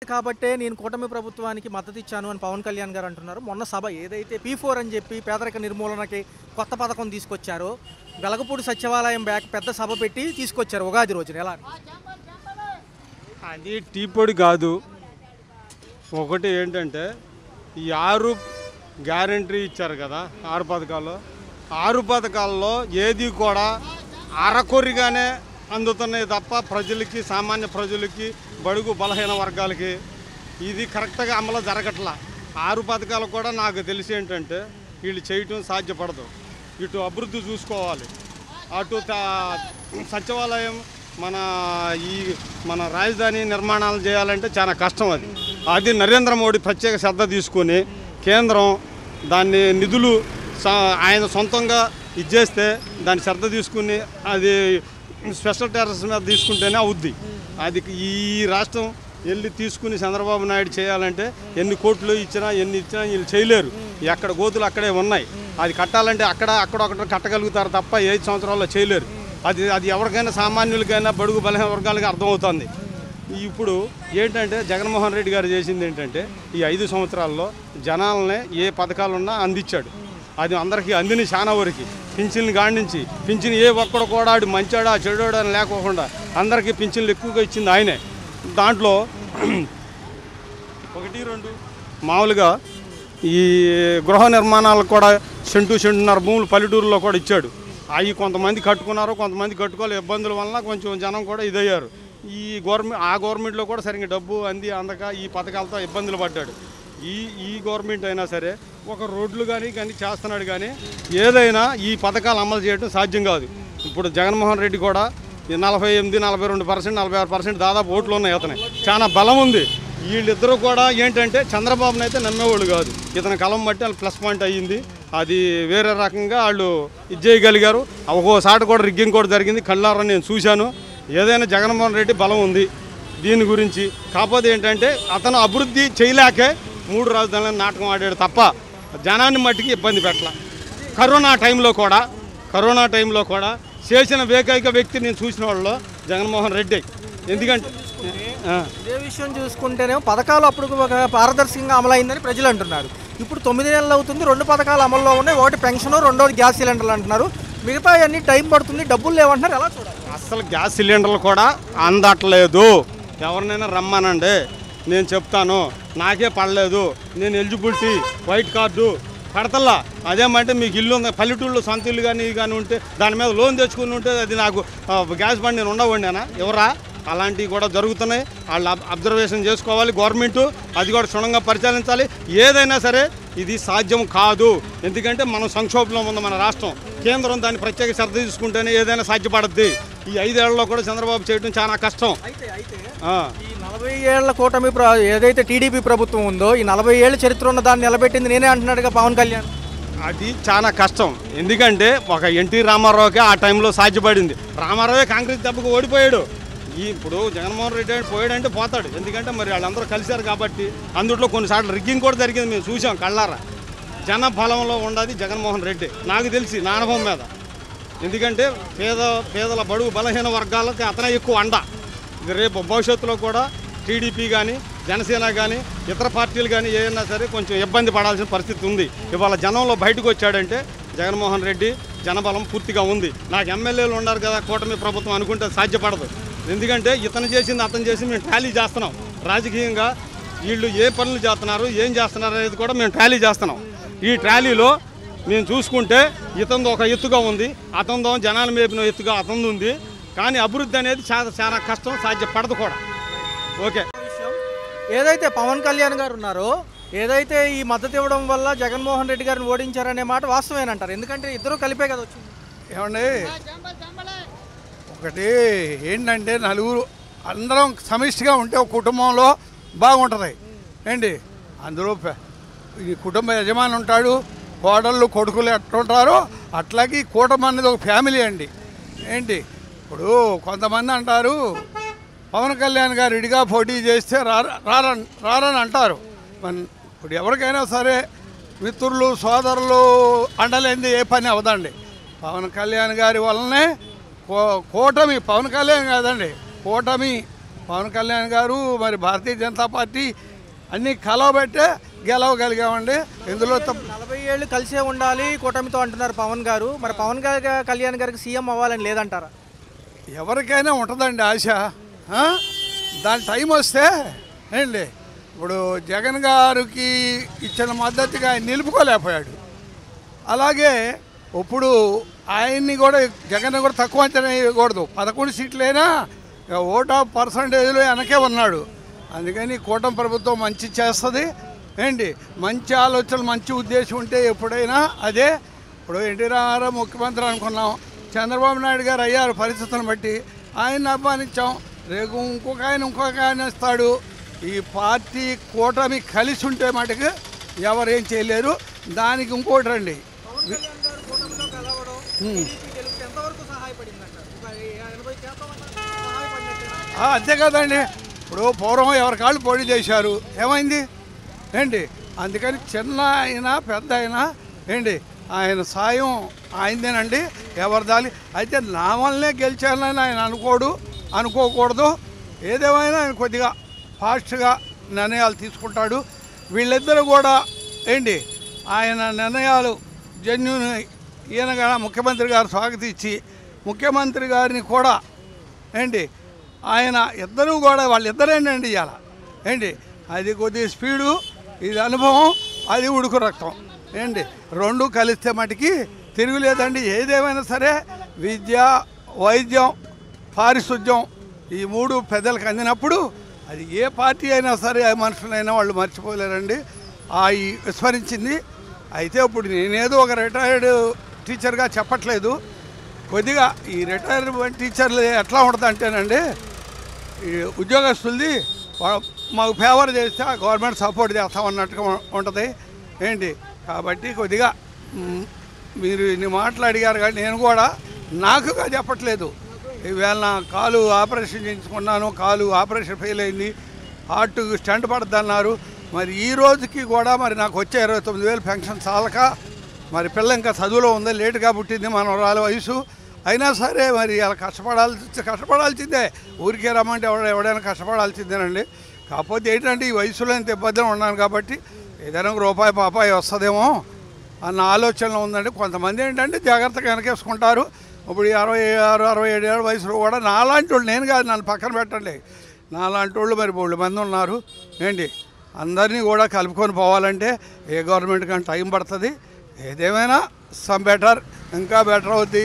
కాబట్టే నేను కూటమి ప్రభుత్వానికి మద్దతు ఇచ్చాను అని పవన్ కళ్యాణ్ గారు అంటున్నారు. మొన్న సభ ఏదైతే P4 అని చెప్పి పేదరిక నిర్మూలనకి కొత్త పథకం తీసుకొచ్చారో, వెలగపూడి సచివాలయం బ్యాక్ పెద్ద సభ పెట్టి తీసుకొచ్చారు ఉగాది రోజున. ఎలా? అది టీ పొడి కాదు. ఒకటి ఏంటంటే ఈ 6 గ్యారంటీ ఇచ్చారు కదా, 6 పథకాల్లో ఏది కూడా అరకొరిగానే అందుతున్నాయి తప్ప ప్రజలకి, సామాన్య ప్రజలకి, బడుగు బలహీన వర్గాలకి ఇది కరెక్ట్గా అమలు జరగట్లా. 6 పథకాలు కూడా నాకు తెలిసి ఏంటంటే వీళ్ళు చేయటం సాధ్యపడదు. ఇటు అభివృద్ధి చూసుకోవాలి, అటు సచివాలయం మన రాజధాని నిర్మాణాలు చేయాలంటే చాలా కష్టం. అది నరేంద్ర మోడీ ప్రత్యేక శ్రద్ధ తీసుకొని కేంద్రం దాన్ని నిధులు ఆయన సొంతంగా ఇచ్చేస్తే దాన్ని శ్రద్ధ తీసుకుని అది స్పెషల్ టెర్రస్ మీద తీసుకుంటేనే అవుద్ది. అది ఈ రాష్ట్రం వెళ్ళి తీసుకుని చంద్రబాబు నాయుడు చేయాలంటే ఎన్ని కోట్లు ఇచ్చినా వీళ్ళు చేయలేరు. ఎక్కడ గోతులు అక్కడే ఉన్నాయి. అది కట్టాలంటే అక్కడొకటి కట్టగలుగుతారు తప్ప 5 సంవత్సరాల్లో చేయలేరు. అది ఎవరికైనా, సామాన్యులకైనా, బడుగు బలహీన వర్గాలకి అర్థమవుతుంది. ఇప్పుడు ఏంటంటే జగన్మోహన్ రెడ్డి గారు చేసింది ఏంటంటే ఈ 5 సంవత్సరాల్లో జనాలనే ఏ పథకాలున్నా అందించాడు. అది అందరికీ అందిని చాలా వరకు. పింఛన్లు గాడించి పింఛన్ ఏ ఒక్కడు కూడా ఆడు మంచాడా చెడోడా అని లేకోకుండా అందరికీ పింఛన్లు ఎక్కువగా ఇచ్చింది ఆయనే. దాంట్లో 1, 2 మామూలుగా ఈ గృహ నిర్మాణాలకు కూడా సెంటున్నర భూములు పల్లెటూరులో కూడా ఇచ్చాడు. అవి కొంతమంది కట్టుకున్నారు, కొంతమంది కట్టుకోవాలి. ఇబ్బందుల వలన కొంచెం జనం కూడా ఇదయ్యారు. ఆ గవర్నమెంట్లో కూడా సరిగ్గా డబ్బు అందక ఈ పథకాలతో ఇబ్బందులు పడ్డాడు. ఈ గవర్నమెంట్ అయినా సరే ఒక రోడ్లు కానీ చేస్తున్నాడు. కానీ ఏదైనా ఈ పథకాలు అమలు చేయడం సాధ్యం కాదు. ఇప్పుడు జగన్మోహన్ రెడ్డి కూడా 48, 42%, 46% దాదాపు ఓట్లు ఉన్నాయి. అతనే చాలా బలం ఉంది. వీళ్ళిద్దరూ కూడా ఏంటంటే చంద్రబాబుని అయితే నమ్మేవాళ్ళు కాదు. ఇతని కలం బట్టి వాళ్ళు ప్లస్ పాయింట్ అయ్యింది. అది వేరే రకంగా వాళ్ళు ఇది చేయగలిగారు. ఒక్కోసారి కూడా రిగ్గింగ్ కూడా జరిగింది. కళ్ళారా నేను చూశాను. ఏదైనా జగన్మోహన్ రెడ్డి బలం ఉంది దీని గురించి. కాకపోతే ఏంటంటే అతను అభివృద్ధి చేయలేకే 3 రాజధానులను నాటకం ఆడాడు తప్ప జనాన్ని మట్టికి ఇబ్బంది పెట్టాల. కరోనా టైంలో కూడా చేసిన ఏకైక వ్యక్తి నేను చూసిన వాళ్ళు జగన్మోహన్ రెడ్డి. ఎందుకంటే ఇదే విషయం చూసుకుంటేనే పథకాలు అప్పుడు పారదర్శకంగా అమలైందని ప్రజలు అంటున్నారు. ఇప్పుడు 9 నెలలు అవుతుంది, 2 పథకాలు అమల్లో ఉన్నాయి. ఒకటి పెన్షన్, రెండోది గ్యాస్ సిలిండర్లు అంటున్నారు. మిగతా అన్ని టైం పడుతుంది, డబ్బులు లేవంటున్నారు. ఎలా చూడాలి? అసలు గ్యాస్ సిలిండర్లు కూడా అందట్లేదు. ఎవరినైనా రమ్మనండి, నేను చెప్తాను. నాకే పడలేదు, నేను ఎలిజిబిలిటీ వైట్ కార్డు పడతల్లా. అదేమంటే మీకు ఇల్లు ఉంది, పల్లెటూళ్ళు సొంత ఇల్లు కానీ ఉంటే దాని మీద లోన్ తెచ్చుకుని ఉంటే అది నాకు గ్యాస్ బండి నేను ఉండవండినా ఎవరా? అలాంటివి కూడా జరుగుతున్నాయి. వాళ్ళు అబ్జర్వేషన్ చేసుకోవాలి గవర్నమెంటు. అది కూడా క్షుణ్ణంగా పరిశీలించాలి. ఏదైనా సరే ఇది సాధ్యం కాదు. ఎందుకంటే మనం సంక్షోభంలో ఉంది మన రాష్ట్రం. కేంద్రం దాన్ని ప్రత్యేక శ్రద్ధ తీసుకుంటేనే ఏదైనా సాధ్యపడుద్ది. ఈ 5 ఏళ్లలో కూడా చంద్రబాబు చేయడం చాలా కష్టం. ఈ 40 ఏళ్ల కూటమి ఏదైతే టీడీపీ ప్రభుత్వం ఉందో, ఈ 40 ఏళ్ల చరిత్ర ఉన్న దాన్ని నిలబెట్టింది నేనే అంటున్నాడుగా పవన్ కళ్యాణ్. అది చాలా కష్టం. ఎందుకంటే ఒక ఎన్టీ రామారావుకే ఆ టైంలో సాధ్యపడింది. రామారావే కాంగ్రెస్ దెబ్బకు ఓడిపోయాడు. ఇప్పుడు జగన్మోహన్ రెడ్డి పోయాడంటే పోతాడు. ఎందుకంటే మరి వాళ్ళందరూ కలిశారు కాబట్టి. అందులో కొన్నిసార్లు రిగ్గింగ్ కూడా జరిగింది, మేము చూసాం కళ్ళారా. జన బలంలో ఉండదు జగన్మోహన్ రెడ్డి నాకు తెలిసి, నా అనుభవం మీద. ఎందుకంటే పేదల బడుగు బలహీన వర్గాలకి అతనే ఎక్కువ అండ. రేపు భవిష్యత్తులో కూడా టీడీపీ కానీ, జనసేన కానీ, ఇతర పార్టీలు కానీ ఏదైనా సరే కొంచెం ఇబ్బంది పడాల్సిన పరిస్థితి ఉంది. ఇవాళ జనంలో బయటకు వచ్చాడంటే జగన్మోహన్ రెడ్డి జనబలం పూర్తిగా ఉంది. నాకు ఎమ్మెల్యేలు ఉన్నారు కదా కూటమి ప్రభుత్వం అనుకుంటే సాధ్యపడదు. ఎందుకంటే ఇతను చేసింది అతను చేసి మేము టాలీ చేస్తున్నాం. రాజకీయంగా వీళ్ళు ఏ పనులు చేస్తున్నారు, ఏం చేస్తున్నారు అనేది కూడా మేము టాలీ చేస్తున్నాం. ఈ టాలీలో మేము చూసుకుంటే ఇతను ఒక ఎత్తుగా ఉంది, అతనితో జనాలు మేపిన ఎత్తుగా అతను ఉంది. కానీ అభివృద్ధి అనేది చాలా కష్టం, సాధ్యపడదు కూడా. ఓకే, ఏదైతే పవన్ కళ్యాణ్ గారు ఉన్నారో, ఏదైతే ఈ మద్దతు ఇవ్వడం వల్ల జగన్మోహన్ రెడ్డి గారిని ఓడించారనే మాట వాస్తవేనంటారు. ఎందుకంటే ఇద్దరు కలిపే కదా వచ్చింది. ఏమండి, ఒకటి ఏంటంటే నలుగురు అందరం సమిష్టిగా ఉంటే ఒక కుటుంబంలో బాగుంటుంది ఏంటి. అందులో ఈ కుటుంబ యజమాని ఉంటాడు, కోడళ్ళు కొడుకులు ఎట్లుంటారో అట్లాగే కూటమి అనేది ఒక ఫ్యామిలీ అండి ఏంటి. ఇప్పుడు కొంతమంది అంటారు పవన్ కళ్యాణ్ గారు ఇడిగా పోటీ చేస్తే రారని అంటారు. ఇప్పుడు ఎవరికైనా సరే మిత్రులు సోదరులు అండలేంది ఏ పని అవదండి. పవన్ కళ్యాణ్ గారి వల్లనే కూటమి, పవన్ కళ్యాణ్ కాదండి, కూటమి పవన్ కళ్యాణ్ గారు మరి భారతీయ జనతా పార్టీ అన్నీ కలవబెట్టే గెలవగలిగామండి. ఇందులో 40 ఏళ్ళు కలిసే ఉండాలి కూటమితో అంటున్నారు పవన్ గారు. మరి పవన్ కళ్యాణ్ గారికి సీఎం అవ్వాలని లేదంటారా? ఎవరికైనా ఉంటుందండి ఆశ. దాని టైం వస్తే ఏంటి, ఇప్పుడు జగన్ గారికి ఇచ్చిన మద్దతుగా ఆయన నిలుపుకోలేకపోయాడు. అలాగే ఇప్పుడు ఆయన్ని కూడా జగన్ కూడా తక్కువ అంచనా వేయకూడదు. 11 సీట్లైనా ఓట్ ఆఫ్ పర్సంటేజ్లో వెనకే ఉన్నాడు. అందుకని కూటమి ప్రభుత్వం మంచి చేస్తుంది ఏంటి, మంచి ఆలోచనలు మంచి ఉద్దేశం ఉంటే ఎప్పుడైనా అదే. ఇప్పుడు ఎన్టీ రామారావు ముఖ్యమంత్రి అనుకున్నాం, చంద్రబాబు నాయుడు గారు అయ్యారు పరిస్థితులను బట్టి, ఆయన్ని అభిమానించాం. రేపు ఇంకొక ఆయన ఇస్తాడు. ఈ పార్టీ కూటమి కలిసి ఉంటే మటుకు ఎవరేం చేయలేరు. దానికి ఇంకోటి రండి, అంతే కదండి. ఇప్పుడు పూర్వం ఎవరి కాళ్ళు పోటీ చేశారు, ఏమైంది ఏంటి. అందుకని చిన్న అయినా పెద్ద అయినా ఏంటి ఆయన సాయం ఆయనదేనండి, ఎవరిదాలి. అయితే నా వల్లనే గెలిచానని ఆయన అనుకోకూడదు. ఏదేమైనా ఆయన కొద్దిగా ఫాస్ట్గా నిర్ణయాలు తీసుకుంటాడు. వీళ్ళిద్దరూ కూడా ఏంటి ఆయన నిర్ణయాలు జెన్యూన్. ఈయనగా ముఖ్యమంత్రి గారు స్వాగతించి ముఖ్యమంత్రి గారిని కూడా ఏంటి ఆయన ఇద్దరూ కూడా వాళ్ళిద్దరేనండి ఇవాళ ఏంటి, అది కొద్దిగా స్పీడు, ఇది అనుభవం, అది ఉడుకు రక్తం ఏంటి, రెండు కలిస్తే మటుకి తిరుగులేదండి. ఏదేమైనా సరే విద్య, వైద్యం, పారిశుద్ధ్యం ఈ 3 పెద్దలకు అందినప్పుడు అది ఏ పార్టీ అయినా సరే ఏ మనుషులైనా వాళ్ళు మర్చిపోలేరండి. ఈ విస్మరించింది. అయితే ఇప్పుడు నేనేదో ఒక రిటైర్డ్ టీచర్గా చెప్పట్లేదు. కొద్దిగా ఈ రిటైర్మెంట్ టీచర్లు ఎట్లా ఉంటుంది అంటేనండి, ఈ ఉద్యోగస్తులది మాకు ఫేవర్ చేస్తే ఆ గవర్నమెంట్ సపోర్ట్ చేస్తామన్నట్టుగా ఉంటుంది ఏంటి. కాబట్టి కొద్దిగా మీరు ఇన్ని మాటలు అడిగారు, కానీ నేను కూడా నాకుగా చెప్పట్లేదు. ఈవేళ నా కాలు ఆపరేషన్ చేయించుకున్నాను, కాలు ఆపరేషన్ ఫెయిల్ అయింది, హార్ట్ స్టంట్ పడుతున్నారు. మరి ఈ రోజుకి కూడా మరి నాకు వచ్చే 29,000 పెన్షన్ చాలక, మరి పిల్ల ఇంకా చదువులో ఉంది, లేటుగా పుట్టింది మనవరాలి వయసు, అయినా సరే మరి అలా కష్టపడాల్సిందే. ఊరికే రమ్మంటే ఎవడైనా కష్టపడాల్సిందేనండి. కాకపోతే ఏంటంటే ఈ వయసులో ఇంత ఇబ్బందిగా ఉన్నాను కాబట్టి ఏదైనా రూపాయి పాపాయి వస్తుందేమో అన్న ఆలోచనలో ఉందండి. కొంతమంది ఏంటంటే జాగ్రత్తగా వెనకేసుకుంటారు. ఇప్పుడు 66, 67 ఏళ్ళ వయసులో కూడా నాలాంటి వాళ్ళు, నేను కాదు నన్ను పక్కన పెట్టండి, నాలాంటి వాళ్ళు మరి 3 మంది ఉన్నారు ఏంటి. అందరినీ కూడా కలుపుకొని పోవాలంటే ఏ గవర్నమెంట్ కానీ టైం పడుతుంది. ఏదేమైనా సమ్ బెటర్, ఇంకా బెటర్ అవుద్ది.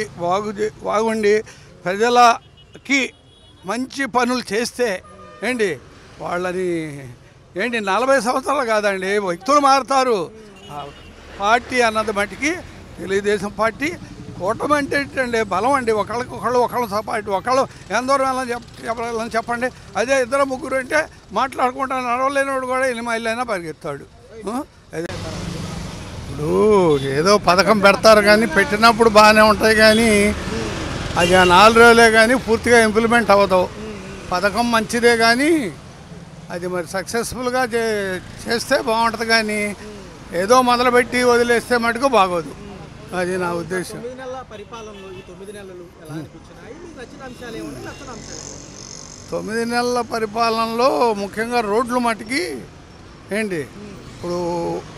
బాగుండి ప్రజలకి మంచి పనులు చేస్తే ఏంటి వాళ్ళని ఏంటి 40 సంవత్సరాలు కాదండి, వ్యక్తులు మారుతారు. పార్టీ అన్నది మట్టికి తెలుగుదేశం పార్టీ కూటమి అంటే ఏంటండి బలం అండి. ఒకళ్ళు సపాటి, ఒకళ్ళు ఎందరూ వెళ్ళని చెప్పండి. అదే 2, 3 అంటే మాట్లాడుకుంటా నడవలేనివాడు కూడా 8 మైళ్ళు అయినా పరిగెత్తాడు. అదే ఇప్పుడు ఏదో పథకం పెడతారు కానీ పెట్టినప్పుడు బాగానే ఉంటాయి, కానీ అది 4 రోజులే కానీ పూర్తిగా ఇంప్లిమెంట్ అవ్వదు. పథకం మంచిదే కానీ అది మరి సక్సెస్ఫుల్గా చేస్తే బాగుంటుంది, కానీ ఏదో మొదలుపెట్టి వదిలేస్తే మటుకు బాగోదు. అది నా ఉద్దేశం. 9 నెలల పరిపాలనలో ఈ 9 నెలలు ఎలా అనిపించినాయి? మీకు నచ్చిన అంశాలు ఏమున్నాయి, నచ్చిన అంశాలు? 9 నెలల పరిపాలనలో ముఖ్యంగా రోడ్లు మటుకి ఏంటి,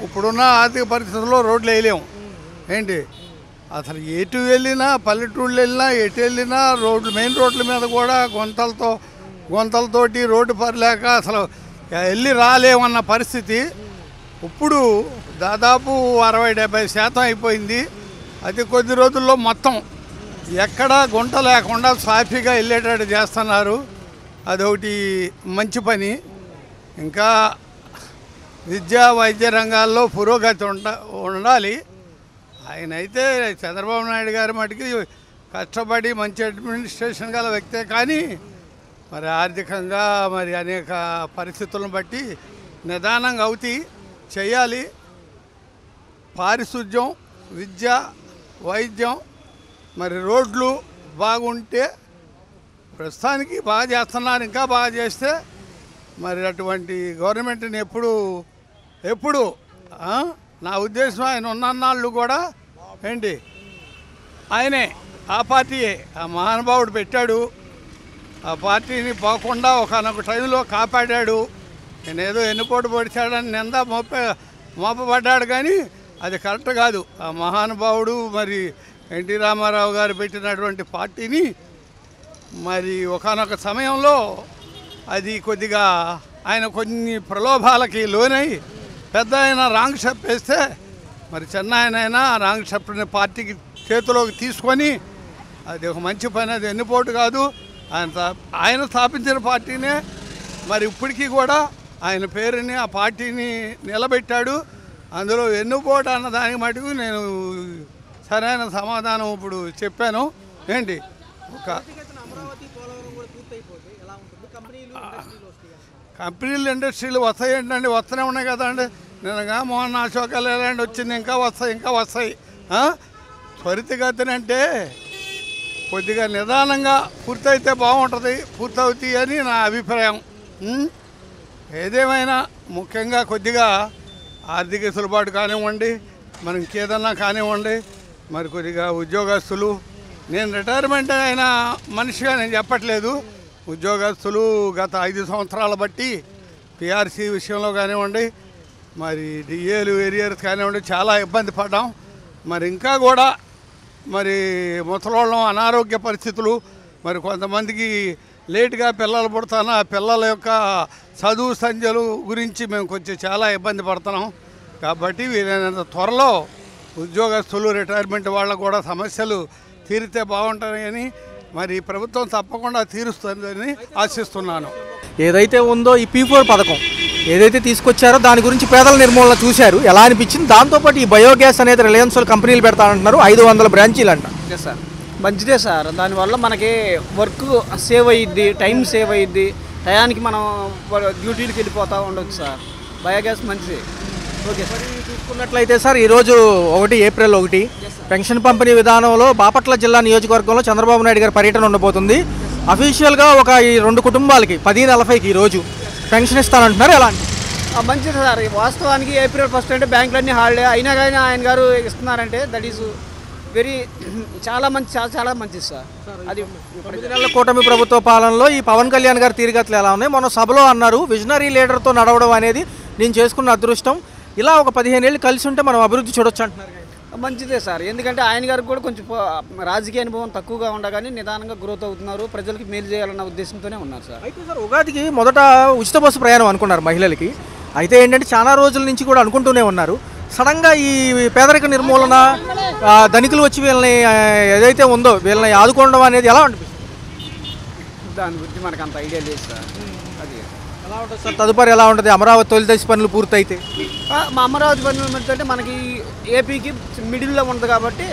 ఇప్పుడున్న ఆర్థిక పరిస్థితుల్లో రోడ్లు వేయలేము ఏంటి. అసలు ఎటు వెళ్ళినా, పల్లెటూళ్ళు వెళ్ళినా, ఎటు వెళ్ళినా రోడ్లు, మెయిన్ రోడ్ల మీద కూడా గుంతలతోటి రోడ్డు పర్లేక అసలు వెళ్ళి రాలేమన్న పరిస్థితి. ఇప్పుడు దాదాపు 60-70% అయిపోయింది. అతి కొద్ది రోజుల్లో మొత్తం ఎక్కడా గుంట లేకుండా సాఫీగా వెళ్ళేటట్టు చేస్తున్నారు. అదొకటి మంచి పని. ఇంకా విద్యా వైద్య రంగాల్లో పురోగతి ఉండాలి. ఆయన అయితే చంద్రబాబు నాయుడు గారి మటుకి కష్టపడి మంచి అడ్మినిస్ట్రేషన్ గల వ్యక్తే, కానీ మరి ఆర్థికంగా మరి అనేక పరిస్థితులను బట్టి నిదానంగా చేయాలి. పారిశుద్ధ్యం, విద్య, వైద్యం, మరి రోడ్లు బాగుంటే ప్రస్తుతానికి బాగా చేస్తున్నారు. ఇంకా బాగా చేస్తే మరి అటువంటి గవర్నమెంట్ని ఎప్పుడు నా ఉద్దేశం ఆయన ఉన్నన్నాళ్ళు కూడా ఏంటి ఆయనే, ఆ పార్టీయే, ఆ మహానుభావుడు పెట్టాడు. ఆ పార్టీని పోకుండా ఒకనొక టైంలో కాపాడాడు. నేనేదో ఎన్నుపోటు పొడిచాడని నింద మోపబడ్డాడు, కానీ అది కరెక్ట్ కాదు. ఆ మహానుభావుడు మరి ఎన్టీ రామారావు గారు పెట్టినటువంటి పార్టీని మరి ఒకానొక సమయంలో అది కొద్దిగా ఆయన కొన్ని ప్రలోభాలకి లోనై పెద్ద ఆయన రాంగ్ స్టెప్ వేస్తే మరి చిన్నాయనైనా రాంగ్ స్టెప్ని పార్టీకి చేతిలోకి తీసుకొని అది ఒక మంచి పని, అది ఎన్నుపోటు కాదు. ఆయన స్థాపించిన పార్టీనే మరి ఇప్పటికీ కూడా ఆయన పేరుని ఆ పార్టీని నిలబెట్టాడు. అందులో ఎన్నుపోటు అన్న దానికి మటుకు నేను సరైన సమాధానం ఇప్పుడు చెప్పాను. ఏంటి ఒక కంపెనీలు ఇండస్ట్రీలు వస్తాయి ఏంటండి, వస్తూనే ఉన్నాయి కదండి. నిన్నగా మోహన్ అశోక్ లేలాండ్ వచ్చింది, ఇంకా వస్తాయి. త్వరితగతినంటే కొద్దిగా నిదానంగా పూర్తయితే బాగుంటుంది, పూర్తవుతాయి అని నా అభిప్రాయం. ఏదేమైనా ముఖ్యంగా కొద్దిగా ఆర్థిక వెసులుబాటు కానివ్వండి, మరి ఇంకేదన్నా కానివ్వండి, మరి కొద్దిగా ఉద్యోగస్తులు, నేను రిటైర్మెంట్ అయిన మనిషిగా నేను చెప్పట్లేదు, ఉద్యోగస్తులు గత 5 సంవత్సరాల బట్టి పిఆర్సీ విషయంలో కానివ్వండి, మరి డిఏలు ఏరియర్స్ కానివ్వండి చాలా ఇబ్బంది పడ్డాం. మరి ఇంకా కూడా మరి ముసలోళ్ళం, అనారోగ్య పరిస్థితులు, మరి కొంతమందికి లేటుగా పిల్లలు పుడతాను, ఆ పిల్లల యొక్క చదువు సంధ్యలు గురించి మేము కొంచెం చాలా ఇబ్బంది పడుతున్నాం. కాబట్టి వీలైనంత త్వరలో ఉద్యోగస్తులు, రిటైర్మెంట్ వాళ్ళకు కూడా సమస్యలు తీరితే బాగుంటాయని మరి ప్రభుత్వం తప్పకుండా తీరుస్తుందని ఆశిస్తున్నాను. ఏదైతే ఉందో ఈ P4 పథకం ఏదైతే తీసుకొచ్చారో దాని గురించి పేదల నిర్మూలన చూశారు, ఎలా అనిపించింది? దాంతోపాటు ఈ బయోగ్యాస్ అనేది రిలయన్స్ వాళ్ళు కంపెనీలు పెడతానంటున్నారు, 500 బ్రాంచీలు అంట. సార్ మంచిదే సార్, దానివల్ల మనకి వర్క్ సేవ్ అయ్యిద్ది, టైం సేవ్ అయ్యిద్ది, టయానికి మనం డ్యూటీలకు వెళ్ళిపోతూ ఉండొచ్చు సార్. బయోగ్యాస్ మంచిది. Okay sir. చూసుకున్నట్లయితే సార్ ఈరోజు 1 ఏప్రిల్ పెన్షన్ పంపిణీ విధానంలో బాపట్ల జిల్లా నియోజకవర్గంలో చంద్రబాబు నాయుడు గారి పర్యటన ఉండబోతుంది. అఫీషియల్గా ఒక ఈ 2 కుటుంబాలకి 10:40కి ఈరోజు పెన్షన్ ఇస్తానంటున్నారు. ఎలా మంచిది సార్. వాస్తవానికి ఏప్రిల్ 1 అంటే బ్యాంకులన్నీ హాలిడే అయినా కానీ ఆయన గారు ఇస్తున్నారంటే దట్ ఈజ్ వెరీ చాలా మంచిది సార్. అది 9 నెలల కూటమి ప్రభుత్వ పాలనలో ఈ పవన్ కళ్యాణ్ గారి తీరుగతులు ఎలా ఉన్నాయి? మొన్న సభలో అన్నారు, విజనరీ లీడర్తో నడవడం అనేది నేను చేసుకున్న అదృష్టం, ఇలా ఒక 15 ఏళ్ళు కలిసి ఉంటే మనం అభివృద్ధి చూడొచ్చు అంటున్నారు. మంచిదే సార్, ఎందుకంటే ఆయన గారికి కూడా కొంచెం రాజకీయ అనుభవం తక్కువగా ఉండగానే నిదానంగా గ్రోత్ అవుతున్నారు, ప్రజలకి మేలు చేయాలన్న ఉద్దేశంతోనే ఉన్నారు సార్. అయితే సార్ ఉగాదికి మొదట ఉచిత బస్సు ప్రయాణం అనుకున్నారు మహిళలకి, అయితే ఏంటంటే చాలా రోజుల నుంచి కూడా అనుకుంటూనే ఉన్నారు. సడన్గా ఈ పేదరిక నిర్మూలన, ధనికులు వచ్చి వీళ్ళని ఏదైతే ఉందో వీళ్ళని ఆదుకోవడం అనేది ఎలా అనిపిస్తుంది? దాని గురించి మనకు అంత ఐడియా లేదు సార్. అది ఎలా ఉంటుంది సార్? తదుపరి ఎలా ఉంటుంది? అమరావతి తొలి దశ పనులు పూర్తయితే మా అమరావతి పనులు ఏంటంటే మనకి ఏపీకి మిడిల్లో ఉంటుంది కాబట్టి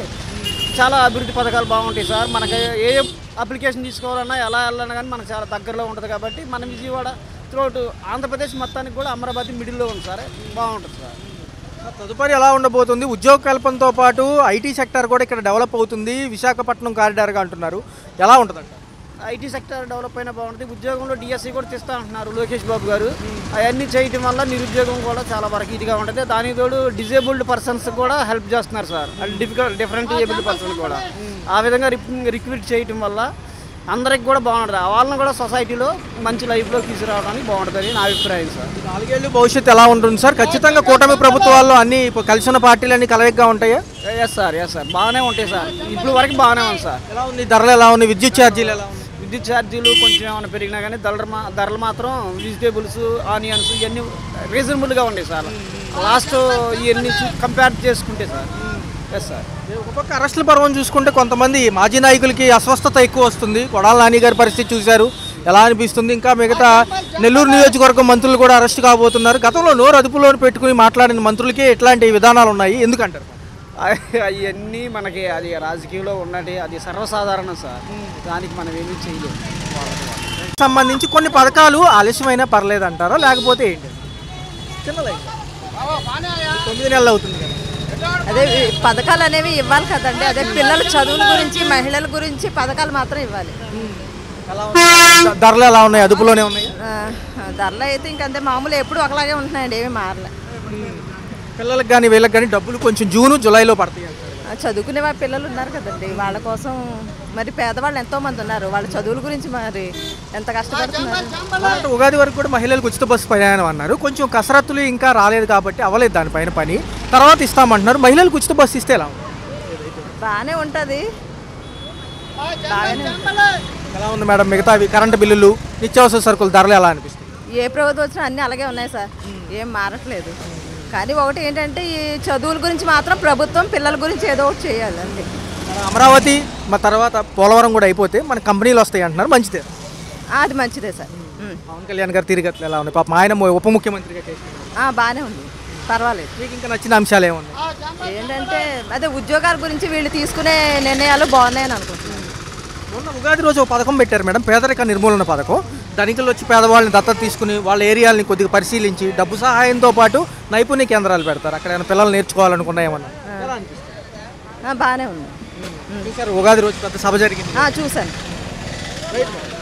చాలా అభివృద్ధి పథకాలు బాగుంటాయి సార్. మనకి ఏ అప్లికేషన్ తీసుకోవాలన్నా ఎలా వెళ్ళాలన్నా కానీ మనకు చాలా దగ్గరలో ఉంటుంది కాబట్టి మన విజయవాడ త్రూఅవుట్ ఆంధ్రప్రదేశ్ మొత్తానికి కూడా అమరావతి మిడిల్లో ఉంది సార్, బాగుంటుంది సార్. తదుపరి ఎలా ఉండబోతుంది? ఉద్యోగ కల్పనతో పాటు ఐటీ సెక్టర్ కూడా ఇక్కడ డెవలప్ అవుతుంది, విశాఖపట్నం కారిడార్గా అంటున్నారు, ఎలా ఉంటుందంట? ఐటీ సెక్టర్ డెవలప్ అయినా బాగుంటుంది. ఉద్యోగంలో డిఎస్సి కూడా తెస్తా అంటున్నారు లోకేష్ బాబు గారు. అవన్నీ చేయటం వల్ల నిరుద్యోగం కూడా చాలా వరకు ఇదిగా ఉంటుంది. దానికి తోడు డిజేబుల్డ్ పర్సన్స్ కూడా హెల్ప్ చేస్తున్నారు సార్, డిఫరెంట్ ఏబుల్డ్ పర్సన్ కూడా ఆ విధంగా రిక్రూట్ చేయటం వల్ల అందరికి కూడా బాగుంటుంది. వాళ్ళని కూడా సొసైటీలో మంచి లైఫ్లో తీసుకురావడానికి బాగుంటుందని నా అభిప్రాయం సార్. 4 ఏళ్ళు భవిష్యత్తు ఎలా ఉంటుంది సార్? ఖచ్చితంగా కూటమి ప్రభుత్వాల్లో అన్ని కలిసిన పార్టీలు అన్ని కలయికగా ఉంటాయా? ఎస్ సార్ బాగానే ఉంటాయి సార్, ఇప్పుడు వరకు బాగానే ఉంది సార్. ఎలా ఉంది? ధరలు ఎలా ఉన్నాయి? విద్యుత్ ఛార్జీలు ఎలా ఉన్నాయి? విద్యుత్ ఛార్జీలు కొంచెం ఏమైనా పెరిగినా కానీ ధరలు మాత్రం వెజిటేబుల్స్, ఆనియన్స్ ఇవన్నీ రీజనబుల్గా ఉన్నాయి సార్ లాస్ట్ ఇవన్నీ కంపేర్ చేసుకుంటే సార్. Yes sir. ఒక్కొక్క అరెస్టుల పర్వం చూసుకుంటే కొంతమంది మాజీ నాయకులకి అస్వస్థత ఎక్కువ వస్తుంది. కొడాల నాని గారి పరిస్థితి చూశారు, ఎలా అనిపిస్తుంది? ఇంకా మిగతా నెల్లూరు నియోజకవర్గం మంత్రులు కూడా అరెస్ట్ కాబోతున్నారు. గతంలో నోరు అదుపులో పెట్టుకుని మాట్లాడిన మంత్రులకే ఇట్లాంటి విధానాలు ఉన్నాయి, ఎందుకంటారు? అవన్నీ మనకి అది రాజకీయంలో ఉన్నది, అది సర్వసాధారణం సార్, దానికి మనం ఏమీ చేయలేము. సంబంధించి కొన్ని పథకాలు ఆలస్యమైనా పర్లేదు అంటారా, లేకపోతే ఏంటి? 9 నెలలు అవుతుంది కదా, అదే పథకాలు అనేవి ఇవ్వాలి కదండి. అదే పిల్లల చదువుల గురించి, మహిళల గురించి పథకాలు మాత్రం ఇవ్వాలి. ధరలు ఎలా ఉన్నాయి? అదుపులోనే ఉన్నాయి? ధరలు అయితే ఇంకంతే మామూలు ఎప్పుడు ఒకలాగే ఉంటున్నాయండి, ఏమి మారలే. పిల్లలకు కానీ వీళ్ళకి కానీ డబ్బులు కొంచెం జూను జూలైలో పడతాయి. చదువుకునే వాళ్ళ పిల్లలు ఉన్నారు కదండి, వాళ్ళ కోసం మరి పేదవాళ్ళు ఎంతోమంది ఉన్నారు, వాళ్ళ చదువుల గురించి మరి ఎంత కష్టపడుతున్నారు. అంటే ఉగాది వరకు కూడా మహిళలకు ఉచిత బస్సు ప్రయాణం అన్నారు. కొంచెం కసరత్తులు ఇంకా రాలేదు కాబట్టి అవ్వలేదు దానిపైన పని. తర్వాత ఇస్తామంటున్నారు. మహిళలకు ఉచిత బస్సు ఇస్తే ఎలా ఉంది? బాగానే ఉంటుంది. ఎలా ఉంది మేడం? మిగతావి కరెంటు బిల్లులు, నిత్యావసర సరుకుల ధరలు ఎలా అనిపిస్తుంది? ఏ ప్రభుత్వం వచ్చినా అన్నీ అలాగే ఉన్నాయి సార్, ఏం మారట్లేదు. కానీ ఒకటి ఏంటంటే ఈ చదువుల గురించి మాత్రం ప్రభుత్వం పిల్లల గురించి ఏదో ఒకటి చేయాలండి. అమరావతి మా తర్వాత పోలవరం కూడా అయిపోతే మన కంపెనీలు వస్తాయి అంటున్నారు, మంచిదే. అది మంచిదే సార్. పవన్ కళ్యాణ్ గారు తిరిగట్లు ఎలా ఉంది? పాపం ఆయన ఉప ముఖ్యమంత్రిగా చేస్తున్నారు. బాగానే ఉంది, పర్వాలేదు. మీకు ఇంకా నచ్చిన అంశాలు ఏమున్నాయి? ఏంటంటే అదే ఉద్యోగాల గురించి వీళ్ళు తీసుకునే నిర్ణయాలు బాగున్నాయని అనుకుంటున్నాను. మొన్న ఉగాది రోజు ఒక పథకం పెట్టారు మేడం, పేదరిక నిర్మూలన పథకం. ధనికులు వచ్చి పేదవాళ్ళని దత్తత తీసుకుని వాళ్ళ ఏరియాలని కొద్దిగా పరిశీలించి డబ్బు సహాయంతో పాటు నైపుణ్య కేంద్రాలు పెడతారు. అక్కడ ఏమైనా పిల్లలు నేర్చుకోవాలనుకున్నా ఏమన్నా ఎలా అనిపిస్తుంది? బాగానే ఉంది. చూసారు ఉగాది రోజు పెద్ద సభ జరిగింది. చూశాను.